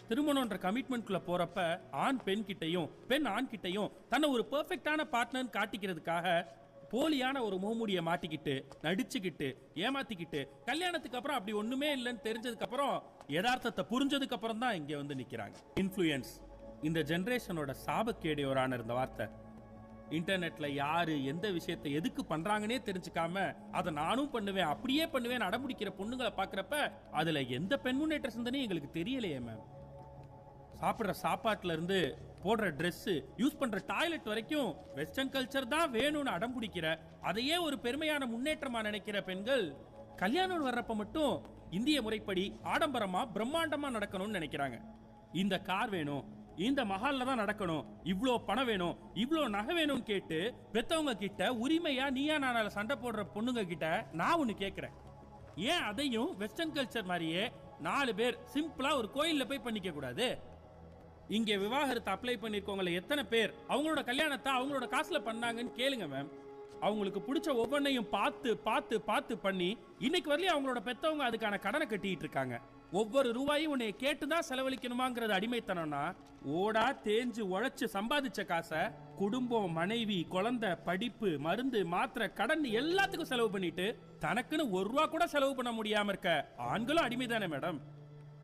திருமணம்ன்ற கமிட்மெண்ட்குள்ள போறப்ப ஆண் பெண் கிட்டையும் பெண் ஆண் கிட்டையும் தன்னை ஒரு பெர்ஃபெக்டான பார்ட்னர் காட்டிக்கிறதுக்காக போலியான ஒரு முகமூடியை மாட்டிக்கிட்டு நடிச்சுக்கிட்டு ஏமாத்திக்கிட்டு கல்யாணத்துக்கு அப்புறம் அப்படி ஒண்ணுமே இல்லைன்னு தெரிஞ்சதுக்கு அப்புறம் யதார்த்தத்தை புரிஞ்சதுக்கு அப்புறம் தான் இங்க வந்து நிக்கிறாங்க. இன்ஃப்ளூயன்ஸ் இந்த ஜெனரேஷனோட சாபக்கேடையோரான இருந்த வார்த்தை. இன்டர்நெட்ல யாரு எந்த விஷயத்தை எதுக்கு பண்றாங்கன்னே தெரிஞ்சுக்காம அதை நானும் பண்ணுவேன் அப்படியே பண்ணுவேன் அடம்பிடிக்கிற பொண்ணுங்களை பாக்குறப்ப அதுல எந்த பெண் முன்னேற்ற சிந்தனையும் எங்களுக்கு தெரியலையே மேம். சாப்பிடுற சாப்பாட்டுல இருந்து போடுற ட்ரெஸ் யூஸ் பண்ற டாய்லெட் வரைக்கும் வெஸ்டர்ன் கல்ச்சர் தான் வேணும்னு அடம்பிடிக்கிற அதையே ஒரு பெருமையான முன்னேற்றமா நினைக்கிற பெண்கள் கல்யாணம் வர்றப்ப மட்டும் இந்திய முறைப்படி ஆடம்பரமா பிரம்மாண்டமா நடக்கணும்னு நினைக்கிறாங்க. இந்த கார் வேணும், இந்த மஹால்ல தான் நடக்கணும், இவ்ளோ பணம் வேணும், இவ்ளோ நகை வேணும்னு கேட்டு பெத்தவங்க கிட்ட உரிமையா நீயா நானால சண்டை போடுற பொண்ணுங்க கிட்ட நான் ஒண்ணு கேட்கிறேன். ஏன் அதையும் வெஸ்டர்ன் கல்ச்சர் மாதிரியே 4 பேர் சிம்பிளா ஒரு கோயில்ல போய் பண்ணிக்க கூடாது? இங்க விவாகரத்து அப்ளை பண்ணிருக்கவங்கள எத்தனை பேர் அவங்களோட கல்யாணத்தை அவங்களோட காசுல பண்ணாங்கன்னு கேளுங்க மேம். அவங்களுக்கு பிடிச்ச ஒவ்வொன்றையும் பார்த்து பார்த்து பார்த்து பண்ணி இன்னைக்கு வரலையும் அவங்களோட பெத்தவங்க அதுக்கான கடனை கட்டிட்டு இருக்காங்க. ஒவ்வொரு ரூபாயும் உன்னை கேட்டுதான் செலவழிக்கணுமாங்கிறது அடிமைத்தனம்னா ஓடா தேஞ்சு உழைச்சு சம்பாதிச்ச காசை குடும்பம் மனைவி குழந்தை படிப்பு மருந்து மாத்திரை கடன் எல்லாத்துக்கும் செலவு பண்ணிட்டு தனக்குன்னு 1 ரூபா கூட செலவு பண்ண முடியாம இருக்க ஆண்களும் அடிமைதானே மேடம்?